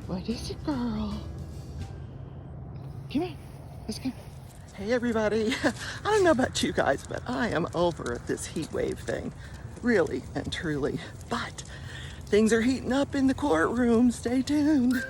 What is it, girl? Come on, let's go. Hey, everybody. I don't know about you guys, but I am over this heat wave thing, really and truly. But things are heating up in the courtroom. Stay tuned.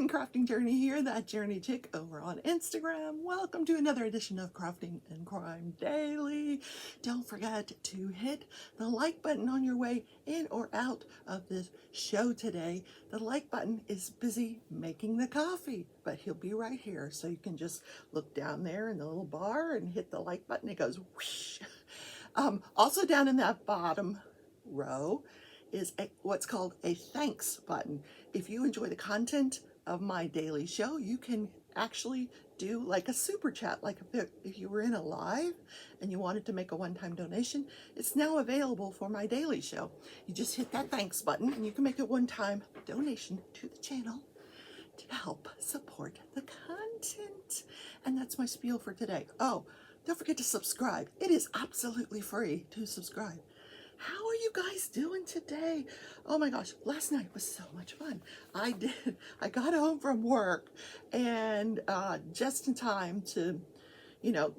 Crafting Journey here, that journey chick over on Instagram. Welcome to another edition of Crafting and Crime Daily. Don't forget to hit the like button on your way in or out of this show today. The like button is busy making the coffee, but he'll be right here. So you can just look down there in the little bar and hit the like button. It goes whoosh. Also down in that bottom row is what's called a thanks button. If you enjoy the content of my daily show, you can actually do like a super chat, like if you were in a live and you wanted to make a one-time donation. It's now available for my daily show. You just hit that thanks button and you can make a one-time donation to the channel to help support the content. And that's my spiel for today. Oh, don't forget to subscribe. It is absolutely free to subscribe. How are you guys doing today? Oh my gosh, last night was so much fun. I got home from work and just in time to,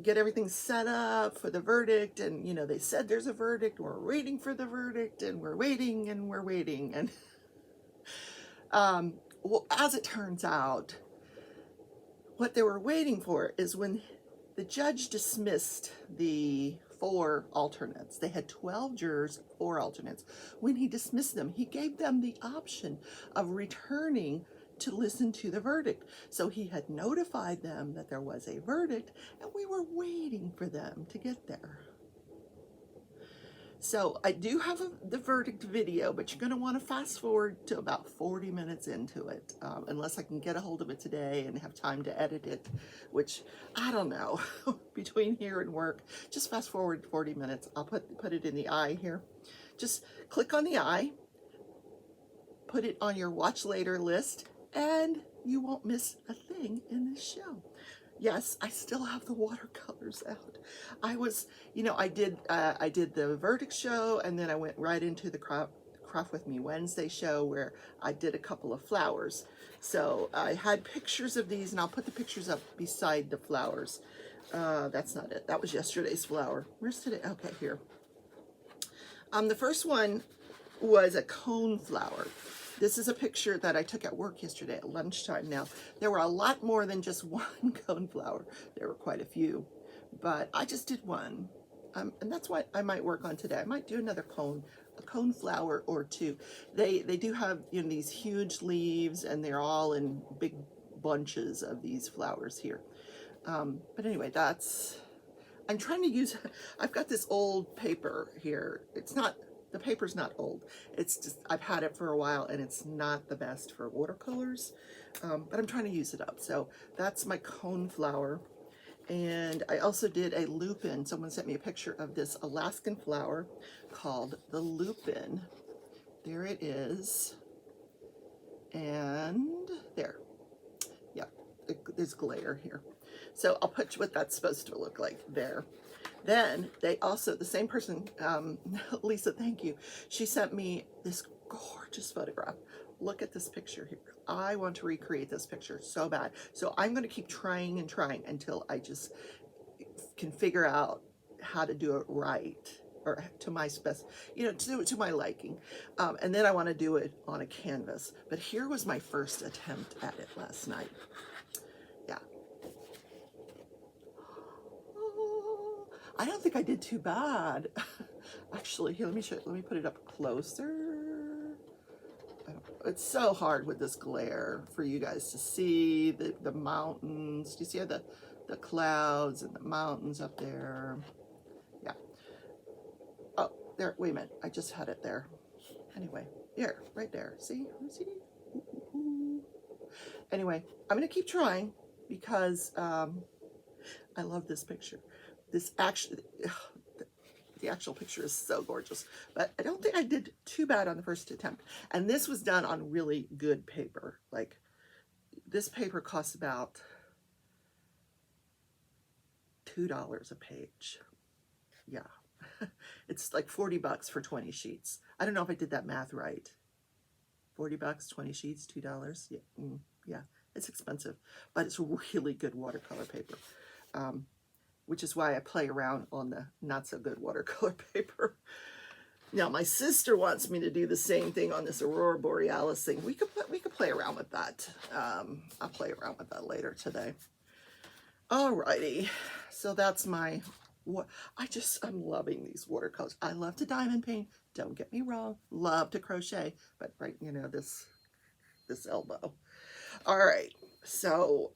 get everything set up for the verdict. And, they said there's a verdict. We're waiting for the verdict and we're waiting and we're waiting. And well, as it turns out, what they were waiting for is when the judge dismissed the 4 alternates. They had 12 jurors, 4 alternates. When he dismissed them, he gave them the option of returning to listen to the verdict. So he had notified them that there was a verdict, and we were waiting for them to get there. So I do have the verdict video, but you're going to want to fast forward to about 40 minutes into it, unless I can get a hold of it today and have time to edit it, which I don't know. Between here and work, just fast forward 40 minutes. I'll put it in the eye here. Just click on the eye, put it on your watch later list, and you won't miss a thing in this show. Yes, I still have the watercolors out. I was, I did the verdict show, and then I went right into the Craft With Me Wednesday show where I did a couple of flowers. So I had pictures of these, and I'll put the pictures up beside the flowers. That's not it. That was yesterday's flower. Where's today? Okay, here. The first one was a cone flower. This is a picture that I took at work yesterday at lunchtime. Now, there were a lot more than just one cone flower. There were quite a few, but I just did one. And that's what I might work on today. I might do another a cone flower or 2. They do have, these huge leaves, and they're all in big bunches of these flowers here. But anyway, I'm trying to use, I've got this old paper here. The paper's not old. It's just, I've had it for a while and it's not the best for watercolors, but I'm trying to use it up. So that's my cone flower. And I also did a lupin. Someone sent me a picture of this Alaskan flower called the lupin. There it is. And there. Yeah, there's glare here. So I'll put what that's supposed to look like there. Then they also, the same person, Lisa, thank you. She sent me this gorgeous photograph. Look at this picture here. I want to recreate this picture so bad. So I'm going to keep trying and trying until I just can figure out how to do it right, or to my to my liking. And then I want to do it on a canvas. But here was my first attempt at it last night. Yeah. I don't think I did too bad. Actually, here, let me put it up closer. It's so hard with this glare for you guys to see the mountains. Do you see the clouds and the mountains up there? Yeah. Oh, there, wait a minute. I just had it there. Anyway, here, right there. See? Ooh. Anyway, I'm going to keep trying because I love this picture. The actual picture is so gorgeous, but I don't think I did too bad on the first attempt. And this was done on really good paper. Like, this paper costs about $2 a page. Yeah. It's like $40 for 20 sheets. I don't know if I did that math right. $40, 20 sheets, $2. Yeah, yeah, it's expensive, but it's really good watercolor paper, which is why I play around on the not so good watercolor paper. Now my sister wants me to do the same thing on this Aurora Borealis thing. We could play around with that. I'll play around with that later today. Alrighty, so that's my what I'm loving these watercolors. I love to diamond paint. Don't get me wrong. Love to crochet, but right, you know, this elbow. All right. So,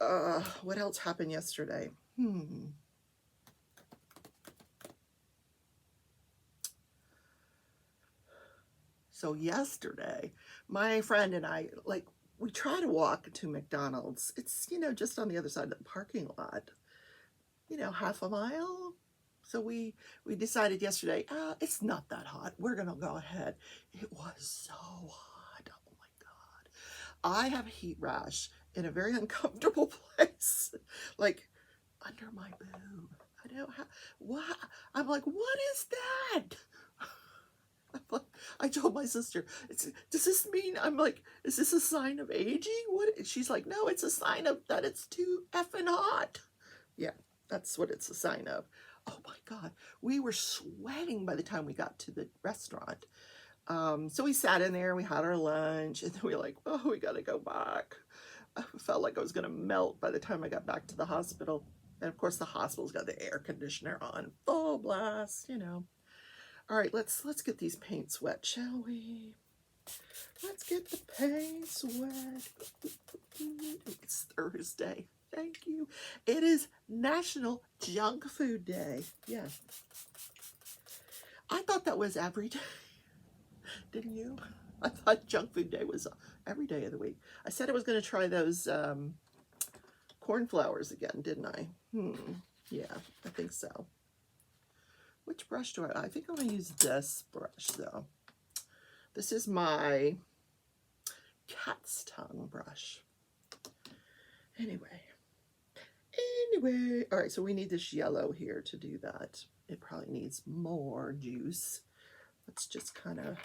what else happened yesterday? So yesterday, my friend and I, like, we try to walk to McDonald's. It's, you know, just on the other side of the parking lot, you know, half a mile. So we decided yesterday, it's not that hot. We're going to go ahead. It was so hot. Oh my God. I have a heat rash in a very uncomfortable place, like under my boob. I don't have, what? I'm like, what is that? I told my sister, does this mean, I'm like, is this a sign of aging? What? She's like, no, it's a sign of that it's too effing hot. Yeah, that's what it's a sign of. Oh my God, we were sweating by the time we got to the restaurant. So we sat in there, we had our lunch, and then we were like, oh, we gotta go back. I felt like I was gonna melt by the time I got back to the hospital. And of course the hospital's got the air conditioner on, full blast, you know. All right, let's get these paints wet, shall we? Let's get the paints wet. It's Thursday. Thank you. It is National Junk Food Day. Yeah. I thought that was every day. Didn't you? I thought Junk Food Day was every day of the week. I said I was going to try those cornflowers again, didn't I? Yeah, I think so. Which brush do I think I'm going to use this brush, though. This is my cat's tongue brush. Anyway. All right, so we need this yellow here to do that. It probably needs more juice. Let's just kind of...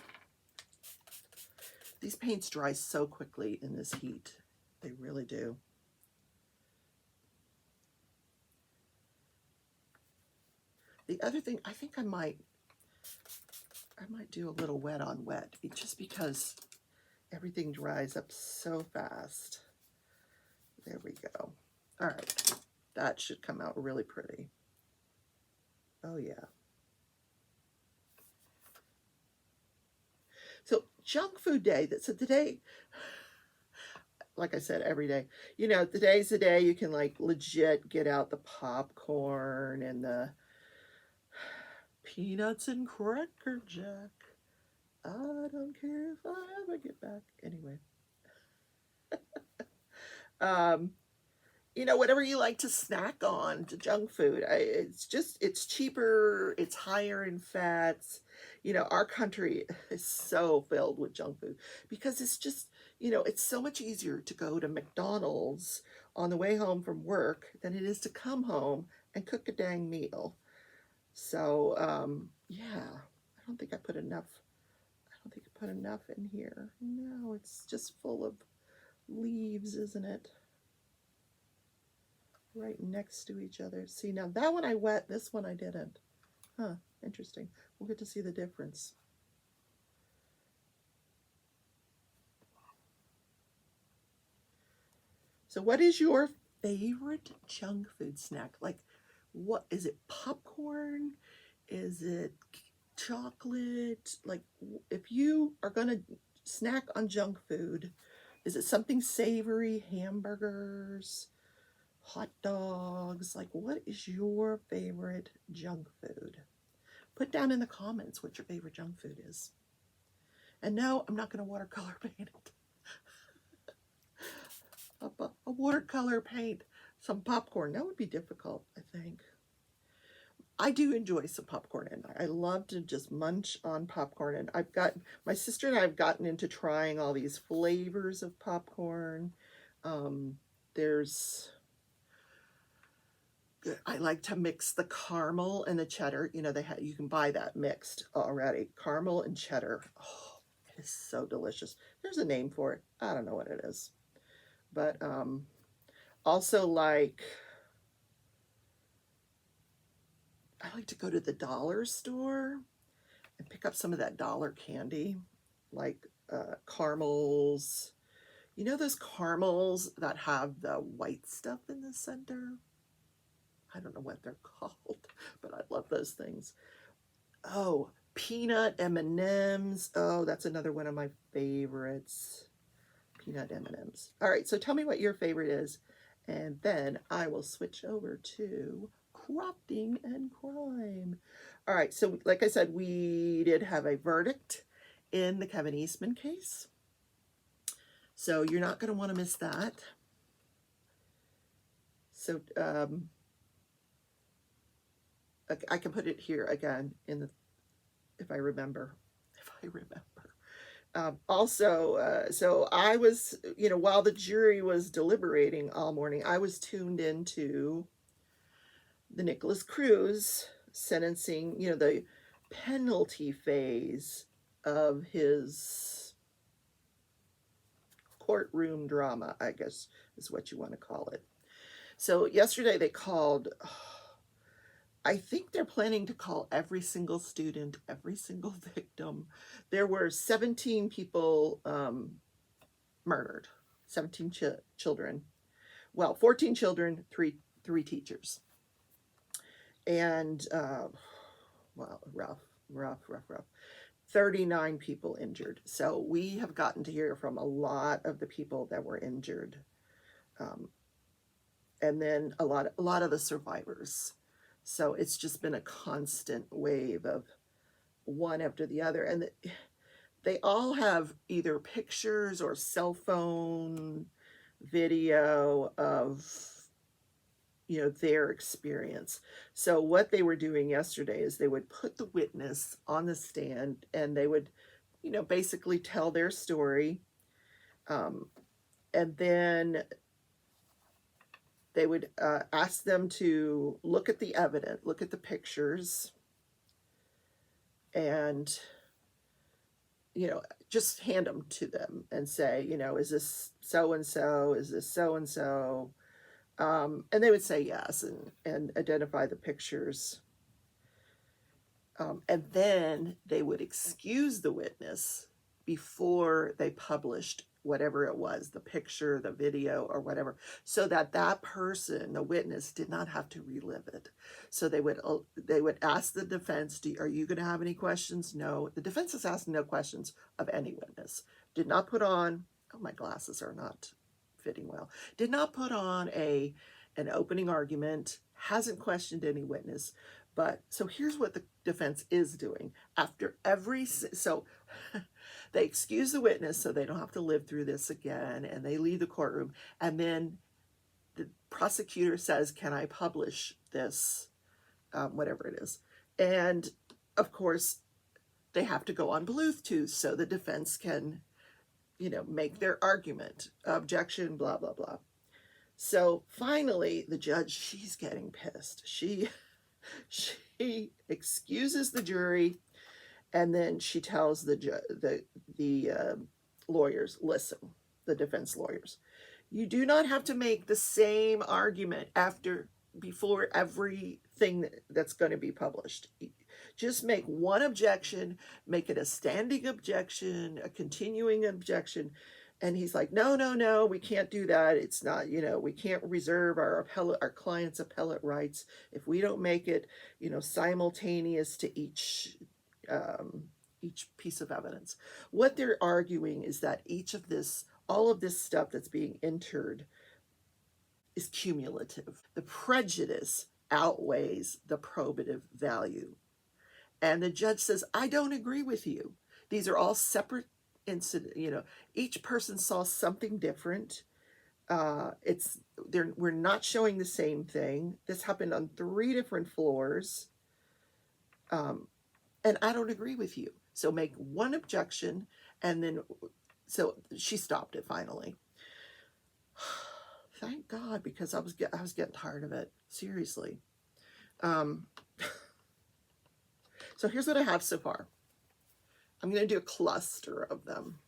These paints dry so quickly in this heat. They really do. The other thing, I think I might do a little wet on wet, just because everything dries up so fast. There we go. All right, that should come out really pretty. Oh yeah. So Junk Food Day, so today, like I said, every day, you know, today's the day you can like legit get out the popcorn and the peanuts and Cracker Jack. I don't care if I ever get back. Anyway. You know, whatever you like to snack on, to junk food. It's cheaper, it's higher in fats. You know, our country is so filled with junk food because it's just, you know, it's so much easier to go to McDonald's on the way home from work than it is to come home and cook a dang meal. So, yeah, I don't think I put enough in here. No, it's just full of leaves, isn't it? Right next to each other. See, now that one I wet, this one I didn't. Huh, interesting. We'll get to see the difference. So what is your favorite junk food snack? Like, what is it? Popcorn? Is it chocolate? Like, if you are going to snack on junk food, is it something savory, hamburgers, hot dogs? Like, what is your favorite junk food? Put down in the comments what your favorite junk food is. And no, I'm not going to watercolor paint it. A watercolor paint some popcorn. That would be difficult, I think. I do enjoy some popcorn, and I love to just munch on popcorn. And my sister and I have gotten into trying all these flavors of popcorn. There's I like to mix the caramel and the cheddar. You know, you can buy that mixed already. Caramel and cheddar. Oh, it is so delicious. There's a name for it. I don't know what it is. But also I like to go to the dollar store and pick up some of that dollar candy, like caramels. You know those caramels that have the white stuff in the center? I don't know what they're called, but I love those things. Oh, peanut M&Ms. Oh, that's another one of my favorites. Peanut M&Ms. All right, so tell me what your favorite is, and then I will switch over to crafting and crime. All right, so like I said, we did have a verdict in the Kevin Eastman case. So you're not going to want to miss that. So I can put it here again in the, if I remember. So I was, while the jury was deliberating all morning, I was tuned into the Nicholas Cruz sentencing, the penalty phase of his courtroom drama, I guess is what you want to call it. So yesterday they called, I think they're planning to call every single student, every single victim. There were 17 people murdered, 17 children. Well, 14 children, three teachers. And, well, rough. 39 people injured. So we have gotten to hear from a lot of the people that were injured. And then a lot of the survivors. So it's just been a constant wave of one after the other. And they all have either pictures or cell phone video of, their experience. So what they were doing yesterday is they would put the witness on the stand and they would, basically tell their story. And then they would ask them to look at the evidence, look at the pictures, and, just hand them to them and say, is this so-and-so? Is this so-and-so? And they would say yes and identify the pictures. And then they would excuse the witness before they published whatever it was, the picture, the video, or whatever, so that that person, the witness, did not have to relive it. So they would ask the defense, are you going to have any questions? No. The defense is asking no questions of any witness. Did not put on, oh, my glasses are not fitting well. Did not put on an opening argument, hasn't questioned any witness. But so here's what the defense is doing. After so they excuse the witness so they don't have to live through this again, and they leave the courtroom. And then the prosecutor says, can I publish this, whatever it is? And of course, they have to go on Bluetooth so the defense can, make their argument, objection, blah, blah, blah. So finally, the judge, she's getting pissed. She excuses the jury, and then she tells the lawyers, listen, the defense lawyers, you do not have to make the same argument before everything that's going to be published. Just make one objection, make it a standing objection, a continuing objection. And he's like, no, we can't do that. It's not, we can't reserve our client's appellate rights if we don't make it, simultaneous to each piece of evidence. What they're arguing is that all of this stuff that's being entered is cumulative. The prejudice outweighs the probative value. And the judge says, I don't agree with you. These are all separate incident, each person saw something different. We're not showing the same thing. This happened on 3 different floors. And I don't agree with you. So make one objection. And then, so she stopped it finally. Thank God, because I was getting tired of it. Seriously. Um, so here's what I have so far. I'm going to do a cluster of them.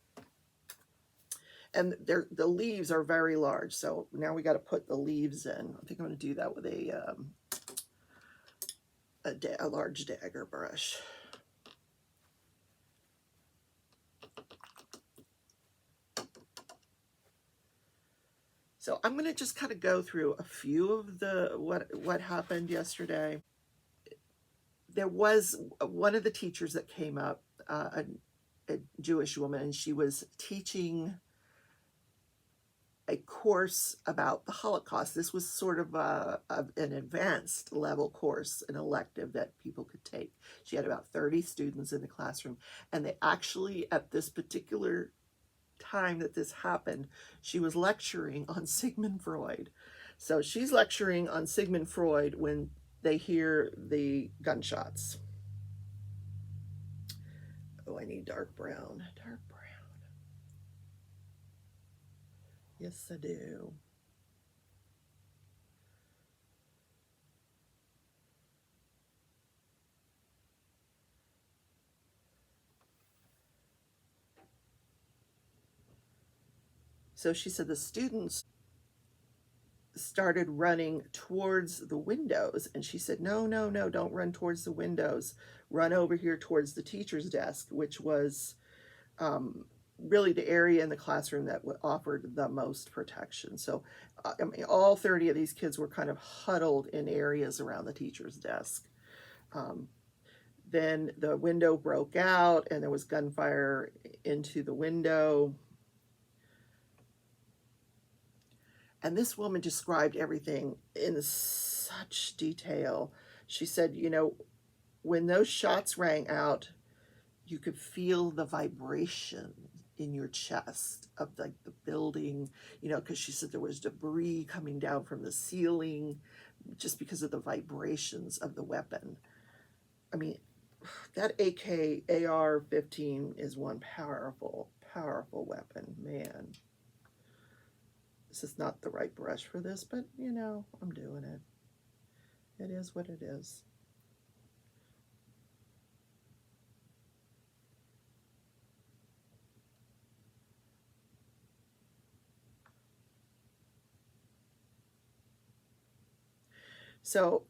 And the leaves are very large, so now we got to put the leaves in. I think I'm going to do that with a large dagger brush. So I'm going to just kind of go through a few of the what happened yesterday. There was one of the teachers that came up, a Jewish woman, and she was teaching a course about the Holocaust. This was sort of an advanced level course, an elective that people could take. She had about 30 students in the classroom, and they actually, at this particular time that this happened, she was lecturing on Sigmund Freud. So she's lecturing on Sigmund Freud when they hear the gunshots. Oh, I need dark brown. Dark brown. Yes, I do. So she said the students started running towards the windows, and she said, no, no, no, don't run towards the windows. Run over here towards the teacher's desk, which was really the area in the classroom that offered the most protection. So I mean, all 30 of these kids were kind of huddled in areas around the teacher's desk. Then the window broke out and there was gunfire into the window. And this woman described everything in such detail. She said, you know, when those shots rang out, you could feel the vibration in your chest of like the building, you know, because she said there was debris coming down from the ceiling just because of the vibrations of the weapon. I mean, that AK AR-15 is one powerful, powerful weapon, man. This is not the right brush for this, but you know, I'm doing it. It is what it is. So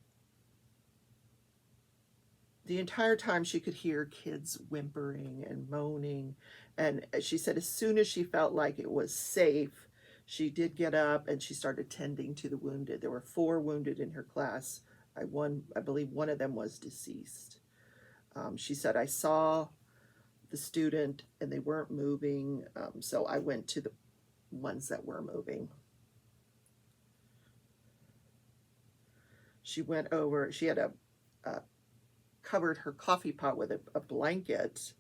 the entire time she could hear kids whimpering and moaning. And she said as soon as she felt like it was safe, she did get up and she started tending to the wounded. There were 4 wounded in her class. I believe one of them was deceased. She said, I saw the student and they weren't moving. So I went to the ones that were moving. She went over, she had covered her coffee pot with a blanket.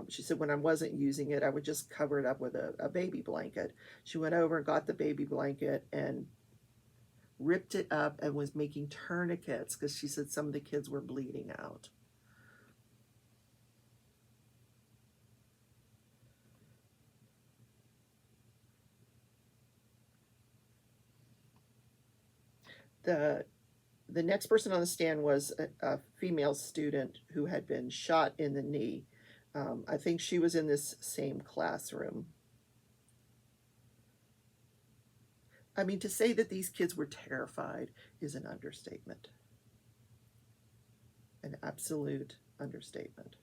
She said when I wasn't using it, I would just cover it up with a baby blanket. She went over and got the baby blanket and ripped it up and was making tourniquets because she said some of the kids were bleeding out. The next person on the stand was a female student who had been shot in the knee. I think she was in this same classroom. I mean, to say that these kids were terrified is an understatement. An absolute understatement.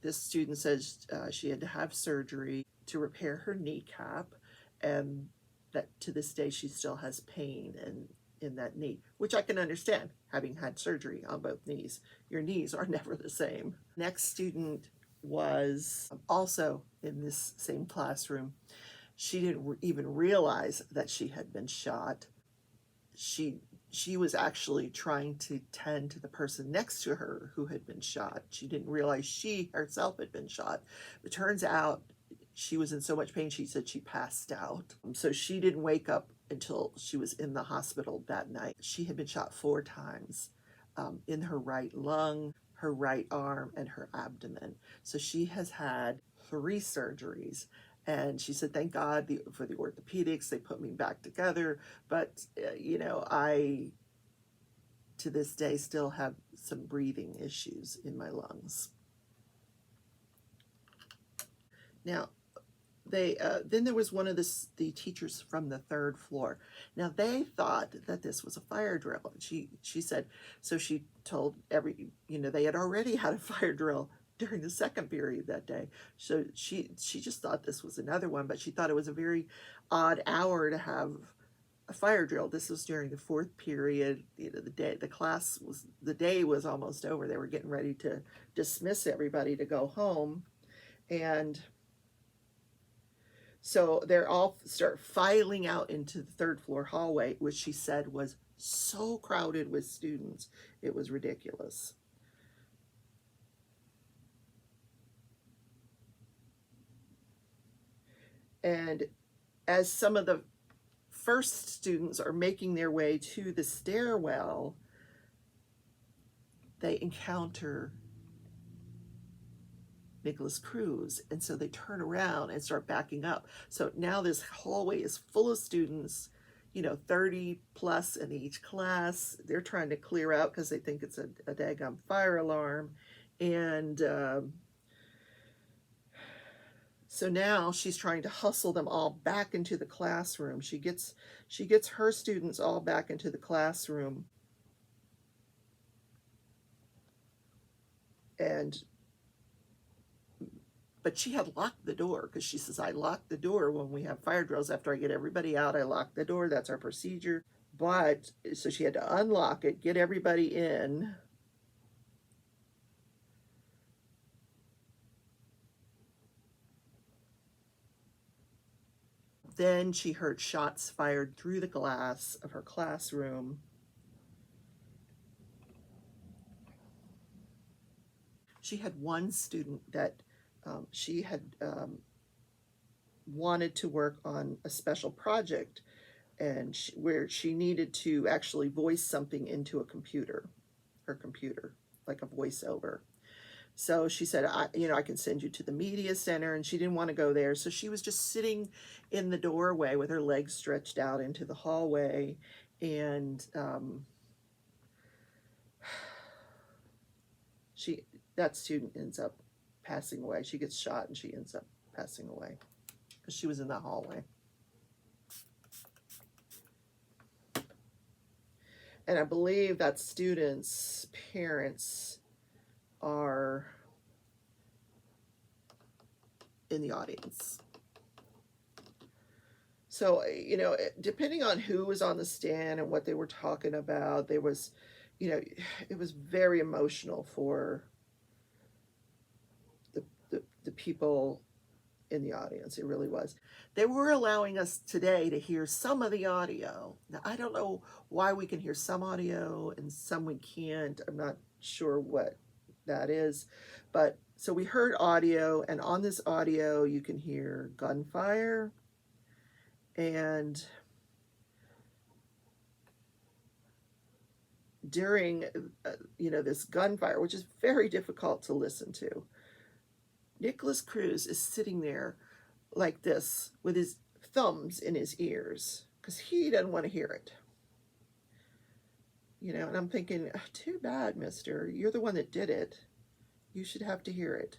This student says she had to have surgery to repair her kneecap, and that to this day she still has pain in that knee, which I can understand, having had surgery on both knees. Your knees are never the same. Next student was also in this same classroom. She didn't even realize that she had been shot. She was actually trying to tend to the person next to her who had been shot. She didn't realize she herself had been shot. It turns out she was in so much pain, she said she passed out. So she didn't wake up until she was in the hospital that night. She had been shot 4 times in her right lung, her right arm, and her abdomen. So she has had 3 surgeries, And she said, thank God for the orthopedics, they put me back together. But, I, to this day, still have some breathing issues in my lungs. Now, then there was one of the teachers from the third floor. Now they thought that this was a fire drill. And she said, so she told they had already had a fire drill during the second period that day. So she just thought this was another one, but she thought it was a very odd hour to have a fire drill. This was during the fourth period. The day was almost over. They were getting ready to dismiss everybody to go home. And so they're all start filing out into the third floor hallway, which she said was so crowded with students. It was ridiculous. And as some of the first students are making their way to the stairwell, they encounter Nicholas Cruz, and so they turn around and start backing up. So now this hallway is full of students, 30 plus in each class. They're trying to clear out because they think it's a daggum fire alarm. And so now she's trying to hustle them all back into the classroom. She gets her students all back into the classroom. But she had locked the door because she says, I lock the door when we have fire drills. After I get everybody out, I lock the door. That's our procedure. But so she had to unlock it, get everybody in. Then she heard shots fired through the glass of her classroom. She had one student that she had wanted to work on a special project, and where she needed to actually voice something into her computer, like a voiceover. So she said, I can send you to the media center, and she didn't want to go there. So she was just sitting in the doorway with her legs stretched out into the hallway, and that student ends up passing away. She gets shot and she ends up passing away because she was in the hallway. And I believe that student's parents are in the audience. So, depending on who was on the stand and what they were talking about, there was, it was very emotional for the people in the audience. It really was. They were allowing us today to hear some of the audio. Now, I don't know why we can hear some audio and some we can't. I'm not sure what that is. But so we heard audio, and on this audio, you can hear gunfire and during, this gunfire, which is very difficult to listen to, Nicholas Cruz is sitting there like this with his thumbs in his ears because he doesn't want to hear it. And I'm thinking, oh, too bad, mister. You're the one that did it. You should have to hear it.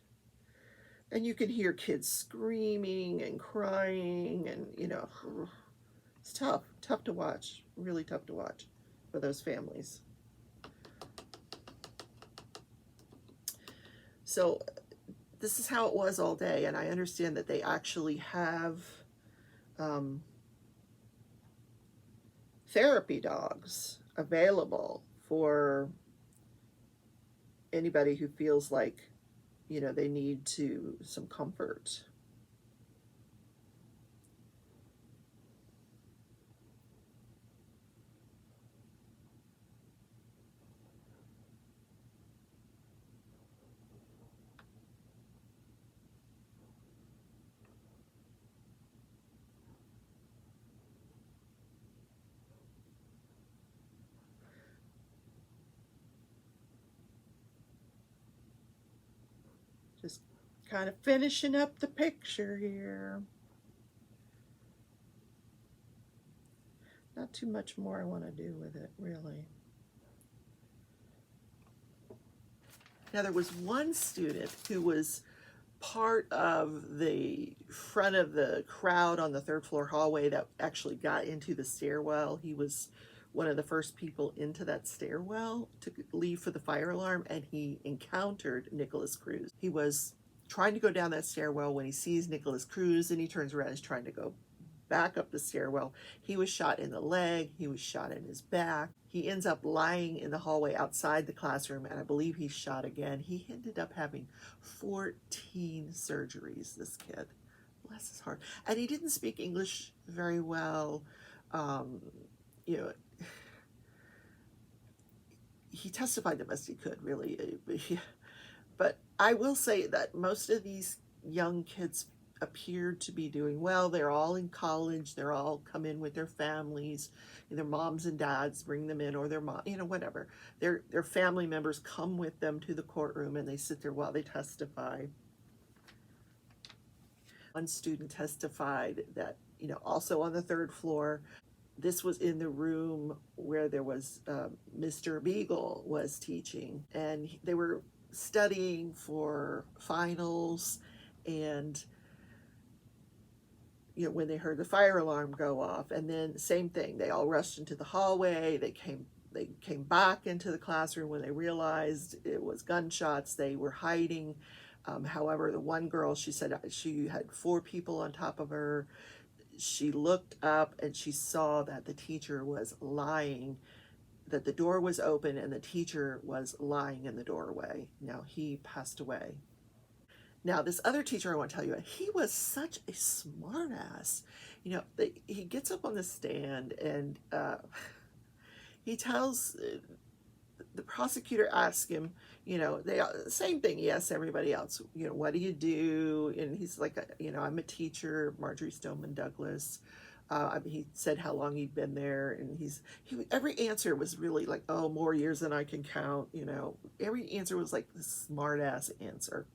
And you can hear kids screaming and crying, and, it's tough to watch, really tough to watch for those families. So this is how it was all day, and I understand that they actually have therapy dogs available for anybody who feels like, they need some comfort. Just kind of finishing up the picture here. Not too much more I want to do with it, really. Now, there was one student who was part of the front of the crowd on the third floor hallway that actually got into the stairwell. He was one of the first people into that stairwell to leave for the fire alarm, and he encountered Nicholas Cruz. He was trying to go down that stairwell when he sees Nicholas Cruz, and he turns around and is trying to go back up the stairwell. He was shot in the leg, he was shot in his back. He ends up lying in the hallway outside the classroom, and I believe he's shot again. He ended up having 14 surgeries, this kid. Bless his heart. And he didn't speak English very well. You know, he testified the best he could, really. But I will say that most of these young kids appeared to be doing well. They're all in college. They're all come in with their families. Their moms and dads bring them in, or their mom, you know, whatever. Their family members come with them to the courtroom, and they sit there while they testify. One student testified that, you know, also on the third floor, this was in the room where there was Mr. Beagle was teaching, and they were studying for finals, and you know, when they heard the fire alarm go off, and then same thing, they all rushed into the hallway. They came back into the classroom when they realized it was gunshots. They were hiding. However, the one girl, she said she had 4 people on top of her. She looked up and she saw that the teacher was lying, that the door was open and the teacher was lying in the doorway. Now, he passed away. Now, this other teacher I want to tell you, he was such a smart ass. You know, he gets up on the stand and he tells, the prosecutor asks him, you know, same thing he asks everybody else, you know, what do you do? And he's like, you know, I'm a teacher, Marjorie Stoneman Douglas. He said how long he'd been there, and every answer was really like, oh, more years than I can count, you know. Every answer was like the smart ass answer.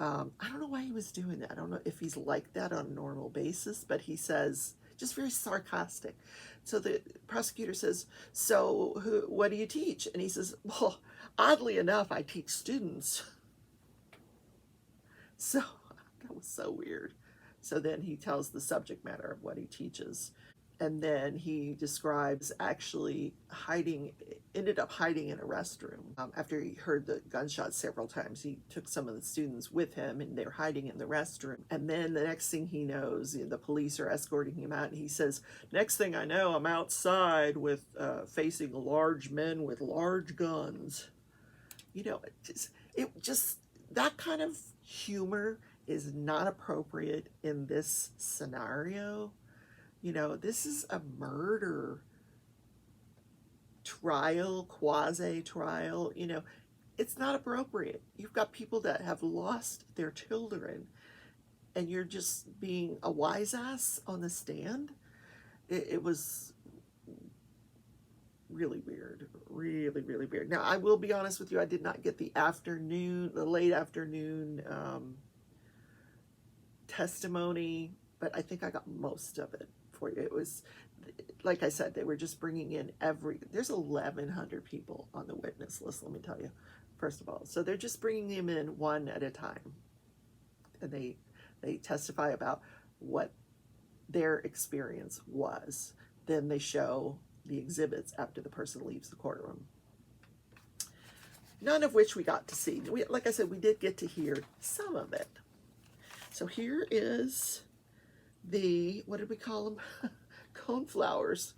I don't know why he was doing that. I don't know if he's like that on a normal basis, but he says, just very sarcastic. So the prosecutor says, so what do you teach? And he says, well, oddly enough, I teach students. So that was so weird. So then he tells the subject matter of what he teaches. And then he describes actually ended up hiding in a restroom. After he heard the gunshots several times, he took some of the students with him, and they're hiding in the restroom. And then the next thing he knows, the police are escorting him out, and he says, next thing I know, I'm outside with facing large men with large guns. You know, it just that kind of humor is not appropriate in this scenario. You know, this is a murder trial, quasi-trial, you know, it's not appropriate. You've got people that have lost their children, and you're just being a wise ass on the stand. It was really weird, really, really weird. Now, I will be honest with you, I did not get the late afternoon testimony, but I think I got most of it for you. It was, like I said, they were just bringing in there's 1,100 people on the witness list, let me tell you, first of all. So they're just bringing them in one at a time. And they testify about what their experience was. Then they show the exhibits after the person leaves the courtroom. None of which we got to see. Like I said, we did get to hear some of it. So here is what did we call them? Coneflowers.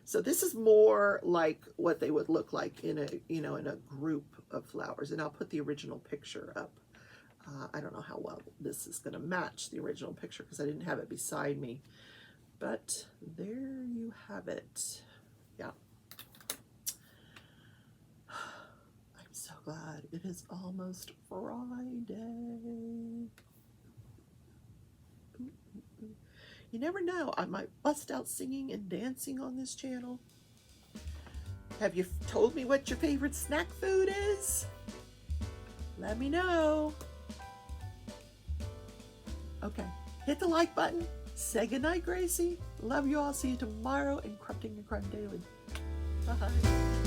So this is more like what they would look like in a group of flowers. And I'll put the original picture up. I don't know how well this is going to match the original picture because I didn't have it beside me. But there you have it. Yeah. I'm so glad it is almost Friday. You never know, I might bust out singing and dancing on this channel. Have you told me what your favorite snack food is? Let me know. Okay, hit the like button. Say goodnight, Gracie. Love you all. See you tomorrow in Crafting and Crime Daily. Bye.